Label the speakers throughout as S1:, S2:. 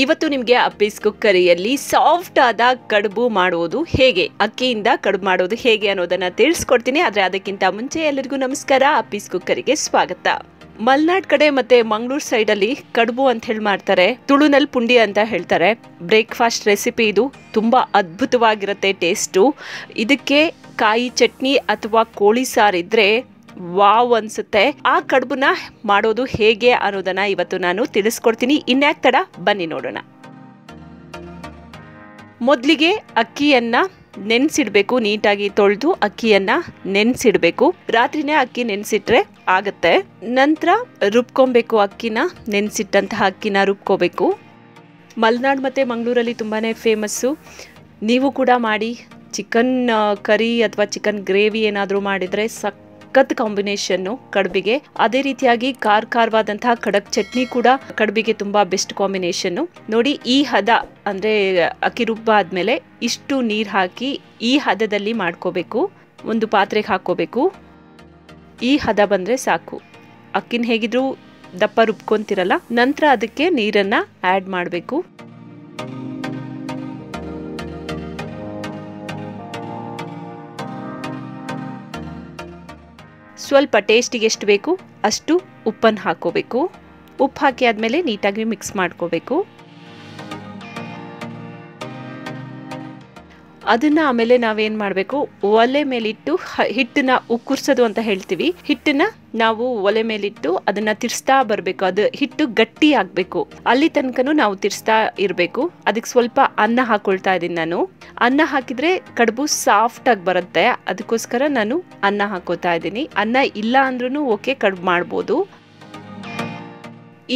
S1: ಇವತ್ತು ನಿಮಗೆ ಅಪ್ಪಿಸ್ ಕುಕ್ಕರಿಯಲ್ಲಿ ಸಾಫ್ಟ್ ಆದ ಕಡುಬು ಮಾಡುವುದು ಹೇಗೆ, ಅಕ್ಕಿಯಿಂದ ಕಡುಬು ಮಾಡೋದು ಹೇಗೆ ಅನ್ನೋದನ್ನ ತಿಳಿಸ್ಕೊಡ್ತೀನಿ. ಆದ್ರೆ ಅದಕ್ಕಿಂತ ಮುಂಚೆ ಎಲ್ಲರಿಗೂ ನಮಸ್ಕಾರ, ಅಪ್ಪಿಸ್ ಕುಕ್ಕರಿಗೆ ಸ್ವಾಗತ. ಮಲ್ನಾಡ್ ಕಡೆ ಮತ್ತೆ ಮಂಗಳೂರು ಸೈಡ್ ಅಲ್ಲಿ ಕಡುಬು ಅಂತ ಹೇಳಿ ಮಾಡ್ತಾರೆ, ತುಳುನಲ್ಲಿ ಪುಂಡಿ ಅಂತ ಹೇಳ್ತಾರೆ. ಬ್ರೇಕ್ಫಾಸ್ಟ್ ರೆಸಿಪಿ ಇದು, ತುಂಬಾ ಅದ್ಭುತವಾಗಿರುತ್ತೆ ಟೇಸ್ಟು. ಇದಕ್ಕೆ ಕಾಯಿ ಚಟ್ನಿ ಅಥವಾ ಕೋಳಿ ಸಾರು ಇದ್ರೆ ವಾವ್ ಅನ್ಸುತ್ತೆ. ಆ ಕಡುಬನ್ನ ಮಾಡೋದು ಹೇಗೆ ಅನ್ನೋದನ್ನ ಇವತ್ತು ನಾನು ತಿಳಿಸ್ಕೊಡ್ತೀನಿ. ಇನ್ಯಾಕ್ ತಡ, ಬನ್ನಿ ನೋಡೋಣ. ಮೊದಲಿಗೆ ಅಕ್ಕಿಯನ್ನ ನೆನೆಸಿಡ್ಬೇಕು, ನೀಟಾಗಿ ತೊಳೆದು ಅಕ್ಕಿಯನ್ನ ನೆನೆಸಿಡ್ಬೇಕು. ರಾತ್ರಿನೇ ಅಕ್ಕಿ ನೆನೆಸಿಟ್ರೆ ಆಗತ್ತೆ. ನಂತರ ರುಬ್ಕೊಬೇಕು, ಅಕ್ಕಿನ ನೆನೆಸಿಟ್ಟಂತಹ ಅಕ್ಕಿನ ರುಬ್ಕೋಬೇಕು. ಮಲೆನಾಡು ಮತ್ತೆ ಮಂಗಳೂರಲ್ಲಿ ತುಂಬಾನೇ ಫೇಮಸ್ಸು. ನೀವು ಕೂಡ ಮಾಡಿ. ಚಿಕನ್ ಕರಿ ಅಥವಾ ಚಿಕನ್ ಗ್ರೇವಿ ಏನಾದರೂ ಮಾಡಿದ್ರೆ ಸಖತ್ ಕಾಂಬಿನೇಷನ್ನು ಕಡುಬಿಗೆ. ಅದೇ ರೀತಿಯಾಗಿ ಖಾರವಾದಂತಹ ಖಡಕ್ ಚಟ್ನಿ ಕೂಡ ಕಡುಬಿಗೆ ತುಂಬಾ ಬೆಸ್ಟ್ ಕಾಂಬಿನೇಷನ್ನು. ನೋಡಿ, ಈ ಹದ ಅಂದ್ರೆ ಅಕ್ಕಿ ರುಬ್ಬಾದ್ಮೇಲೆ ಇಷ್ಟು ನೀರು ಹಾಕಿ ಈ ಹದದಲ್ಲಿ ಮಾಡ್ಕೋಬೇಕು. ಒಂದು ಪಾತ್ರೆಗೆ ಹಾಕೋಬೇಕು. ಈ ಹದ ಬಂದ್ರೆ ಸಾಕು. ಅಕ್ಕಿನ ಹೇಗಿದ್ರು ದಪ್ಪ ರುಬ್ಕೊಂತಿರಲ್ಲ. ನಂತರ ಅದಕ್ಕೆ ನೀರನ್ನ ಆ್ಯಡ್ ಮಾಡಬೇಕು. ಸ್ವಲ್ಪ ಟೇಸ್ಟಿಗೆ ಎಷ್ಟು ಬೇಕು ಅಷ್ಟು ಉಪ್ಪನ್ನು ಹಾಕೋಬೇಕು. ಉಪ್ಪು ಹಾಕಿ ಆದಮೇಲೆ ನೀಟಾಗಿ ಮಿಕ್ಸ್ ಮಾಡ್ಕೋಬೇಕು. ಅದನ್ನ ಆಮೇಲೆ ನಾವೇನು ಮಾಡಬೇಕು, ಒಲೆ ಮೇಲಿಟ್ಟು ಹಿಟ್ಟನ್ನ ಉಕ್ಕುರ್ಸೋದು ಅಂತ ಹೇಳ್ತೀವಿ. ಹಿಟ್ಟನ್ನ ನಾವು ಒಲೆ ಮೇಲಿಟ್ಟು ಅದನ್ನ ತಿರ್ಸ್ತಾ ಬರಬೇಕು. ಅದು ಹಿಟ್ಟು ಗಟ್ಟಿ ಆಗಬೇಕು. ಅಲ್ಲಿ ತನಕನೂ ನಾವು ತಿರ್ಸ್ತಾ ಇರಬೇಕು. ಅದಕ್ಕೆ ಸ್ವಲ್ಪ ಅನ್ನ ಹಾಕೊಳ್ತಾ ಇದ್ದೀನಿ ನಾನು. ಅನ್ನ ಹಾಕಿದ್ರೆ ಕಡುಬು ಸಾಫ್ಟ್ ಆಗಿ ಬರುತ್ತೆ. ಅದಕ್ಕೋಸ್ಕರ ನಾನು ಅನ್ನ ಹಾಕೋತಾ ಇದ್ದೀನಿ. ಅನ್ನ ಇಲ್ಲ ಅಂದ್ರೂ ಓಕೆ, ಕಡುಬು ಮಾಡ್ಬೋದು.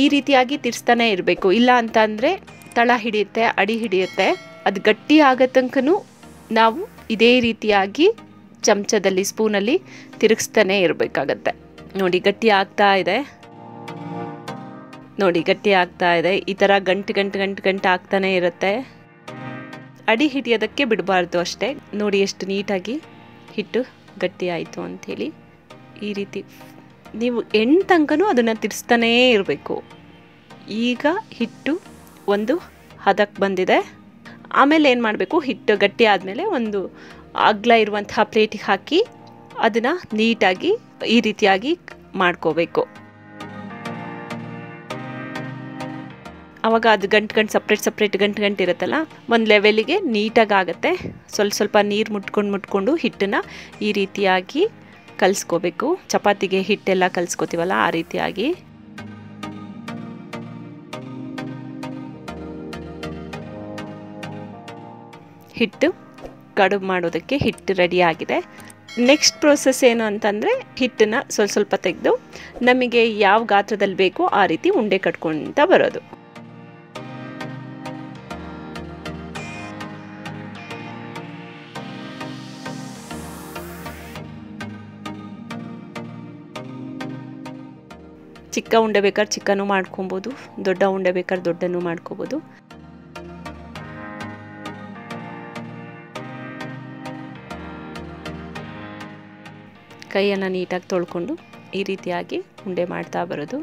S1: ಈ ರೀತಿಯಾಗಿ ತಿರ್ಸ್ತಾನೆ ಇರಬೇಕು. ಇಲ್ಲ ಅಂತ ಅಂದ್ರೆ ತಳ ಹಿಡಿಯುತ್ತೆ, ಅಡಿ ಹಿಡಿಯುತ್ತೆ. ಅದು ಗಟ್ಟಿ ಆಗೋ ತನಕನೂ ನಾವು ಇದೇ ರೀತಿಯಾಗಿ ಚಮಚದಲ್ಲಿ, ಸ್ಪೂನಲ್ಲಿ ತಿರುಗಿಸ್ತಾನೆ ಇರಬೇಕಾಗತ್ತೆ. ನೋಡಿ, ಗಟ್ಟಿ ಆಗ್ತಾ ಇದೆ. ನೋಡಿ, ಗಟ್ಟಿ ಆಗ್ತಾ ಇದೆ. ಈ ಥರ ಗಂಟು ಆಗ್ತಾನೆ ಇರುತ್ತೆ. ಅಡಿ ಹಿಡಿಯೋದಕ್ಕೆ ಬಿಡಬಾರ್ದು ಅಷ್ಟೇ. ನೋಡಿ ಎಷ್ಟು ನೀಟಾಗಿ ಹಿಟ್ಟು ಗಟ್ಟಿ ಆಯಿತು ಅಂಥೇಳಿ. ಈ ರೀತಿ ನೀವು ಎಣ್ಣೆ ತನಕನೂ ಅದನ್ನು ತಿರ್ಸ್ತಾನೇ ಇರಬೇಕು. ಈಗ ಹಿಟ್ಟು ಒಂದು ಹದಕ್ಕೆ ಬಂದಿದೆ. ಆಮೇಲೆ ಏನು ಮಾಡಬೇಕು, ಹಿಟ್ಟು ಗಟ್ಟಿ ಆದಮೇಲೆ ಒಂದು ಅಗಲ ಇರುವಂತಹ ಪ್ಲೇಟಿಗೆ ಹಾಕಿ ಅದನ್ನು ನೀಟಾಗಿ ಈ ರೀತಿಯಾಗಿ ಮಾಡ್ಕೋಬೇಕು. ಆವಾಗ ಅದು ಗಂಟು ಸಪ್ರೇಟ್ ಗಂಟು ಇರುತ್ತಲ್ಲ, ಒಂದು ಲೆವೆಲಿಗೆ ನೀಟಾಗಿ ಆಗುತ್ತೆ. ಸ್ವಲ್ಪ ನೀರು ಮುಟ್ಕೊಂಡು ಹಿಟ್ಟನ್ನು ಈ ರೀತಿಯಾಗಿ ಕಲಿಸ್ಕೋಬೇಕು. ಚಪಾತಿಗೆ ಹಿಟ್ಟೆಲ್ಲ ಕಲಿಸ್ಕೋತೀವಲ್ಲ ಆ ರೀತಿಯಾಗಿ. ಹಿಟ್ಟು ಕಡುಬು ಮಾಡೋದಕ್ಕೆ ಹಿಟ್ಟು ರೆಡಿ ಆಗಿದೆ. ನೆಕ್ಸ್ಟ್ ಪ್ರೋಸೆಸ್ ಏನು ಅಂತಂದರೆ, ಹಿಟ್ಟನ್ನು ಸ್ವಲ್ಪ ತೆಗೆದು ನಮಗೆ ಯಾವ ಗಾತ್ರದಲ್ಲಿ ಬೇಕೋ ಆ ರೀತಿ ಉಂಡೆ ಕಟ್ಕೊಳ್ತಾ ಬರೋದು. ಚಿಕ್ಕ ಉಂಡೆ ಬೇಕಾದ್ರೆ ಚಿಕ್ಕನೂ ಮಾಡ್ಕೊಬೋದು, ದೊಡ್ಡ ಉಂಡೆ ಬೇಕಾದ್ರೆ ದೊಡ್ಡನೂ ಮಾಡ್ಕೋಬೋದು. ಕೈಯನ್ನು ನೀಟಾಗಿ ತೊಳ್ಕೊಂಡು ಈ ರೀತಿಯಾಗಿ ಉಂಡೆ ಮಾಡ್ತಾ ಬರೋದು.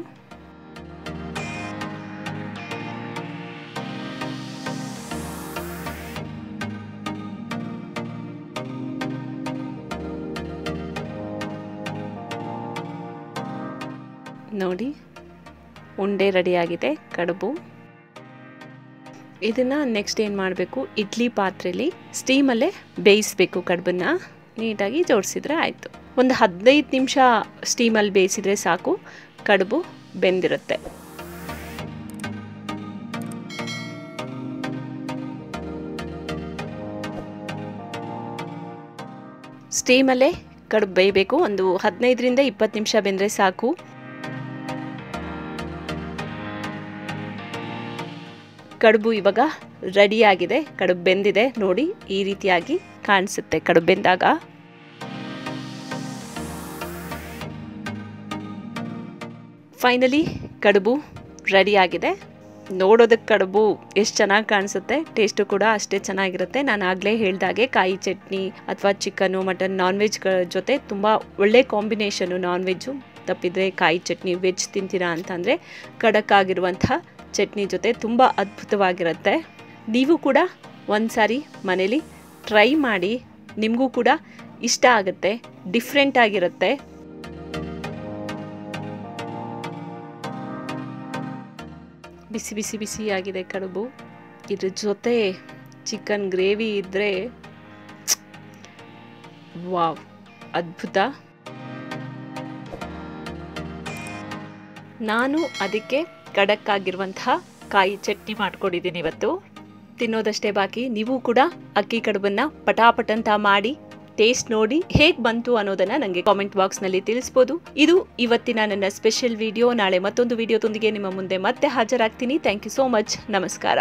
S1: ನೋಡಿ, ಉಂಡೆ ರೆಡಿಯಾಗಿದೆ ಕಡುಬು. ಇದನ್ನು ನೆಕ್ಸ್ಟ್ ಏನು ಮಾಡಬೇಕು, ಇಡ್ಲಿ ಪಾತ್ರೆಯಲ್ಲಿ ಸ್ಟೀಮಲ್ಲೇ ಬೇಯಿಸಬೇಕು. ಕಡುಬನ್ನ ನೀಟಾಗಿ ಜೋಡಿಸಿದ್ರೆ ಆಯಿತು. ಒಂದು 15 ನಿಮಿಷ ಸ್ಟೀಮಲ್ಲಿ ಬೇಯಿಸಿದ್ರೆ ಸಾಕು, ಕಡುಬು ಬೆಂದಿರುತ್ತೆ. ಸ್ಟೀಮಲ್ಲೇ ಕಡುಬು ಬೇಯಬೇಕು. ಒಂದು 15ರಿಂದ 20 ನಿಮಿಷ ಬೆಂದರೆ ಸಾಕು. ಕಡುಬು ಇವಾಗ ರೆಡಿಯಾಗಿದೆ. ಕಡುಬು ಬೆಂದಿದೆ. ನೋಡಿ, ಈ ರೀತಿಯಾಗಿ ಕಾಣಿಸುತ್ತೆ ಕಡುಬು ಬೆಂದಾಗ. ಫೈನಲಿ ಕಡುಬು ರೆಡಿಯಾಗಿದೆ. ನೋಡೋದಕ್ಕೆ ಕಡುಬು ಎಷ್ಟು ಚೆನ್ನಾಗಿ ಕಾಣಿಸುತ್ತೆ, ಟೇಸ್ಟು ಕೂಡ ಅಷ್ಟೇ ಚೆನ್ನಾಗಿರುತ್ತೆ. ನಾನು ಆಗಲೇ ಹೇಳ್ದಾಗೆ ಕಾಯಿ ಚಟ್ನಿ ಅಥವಾ ಚಿಕನ್ನು, ಮಟನ್, ನಾನ್ ವೆಜ್ ಜೊತೆ ತುಂಬ ಒಳ್ಳೆ ಕಾಂಬಿನೇಷನು. ನಾನ್ ವೆಜ್ಜು ತಪ್ಪಿದರೆ ಕಾಯಿ ಚಟ್ನಿ, ವೆಜ್ ತಿಂತೀರಾ ಅಂತಂದರೆ ಖಡಕ್ ಆಗಿರುವಂಥ ಚಟ್ನಿ ಜೊತೆ ತುಂಬ ಅದ್ಭುತವಾಗಿರುತ್ತೆ. ನೀವು ಕೂಡ ಒಂದ್ಸಾರಿ ಮನೇಲಿ ಟ್ರೈ ಮಾಡಿ, ನಿಮಗೂ ಕೂಡ ಇಷ್ಟ ಆಗುತ್ತೆ, ಡಿಫ್ರೆಂಟ್ ಆಗಿರುತ್ತೆ. ಬಿಸಿ ಬಿಸಿ ಬಿಸಿಯಾಗಿದೆ ಕಡುಬು. ಇದ್ರ ಜೊತೆ ಚಿಕನ್ ಗ್ರೇವಿ ಇದ್ದರೆ ವಾವ್, ಅದ್ಭುತ. ನಾನು ಅದಕ್ಕೆ ಖಡಕ್ ಆಗಿರುವಂತಹ ಕಾಯಿ ಚಟ್ನಿ ಮಾಡ್ಕೊಂಡಿದ್ದೀನಿ ಇವತ್ತು. ತಿನ್ನೋದಷ್ಟೇ ಬಾಕಿ. ನೀವು ಕೂಡ ಅಕ್ಕಿ ಕಡುಬನ್ನು ಪಟಾಪಟ್ ಅಂತ ಮಾಡಿ ಟೇಸ್ಟ್ ನೋಡಿ ಹೇಗೆ ಬಂತು ಅನ್ನೋದನ್ನ ನನಗೆ ಕಾಮೆಂಟ್ ಬಾಕ್ಸ್ನಲ್ಲಿ ತಿಳಿಸ್ಬೋದು. ಇದು ಇವತ್ತಿನ ನನ್ನ ಸ್ಪೆಷಲ್ ವಿಡಿಯೋ. ನಾಳೆ ಮತ್ತೊಂದು ವಿಡಿಯೋದೊಂದಿಗೆ ನಿಮ್ಮ ಮುಂದೆ ಮತ್ತೆ ಹಾಜರಾಗ್ತೀನಿ. Thank you so much. ನಮಸ್ಕಾರ.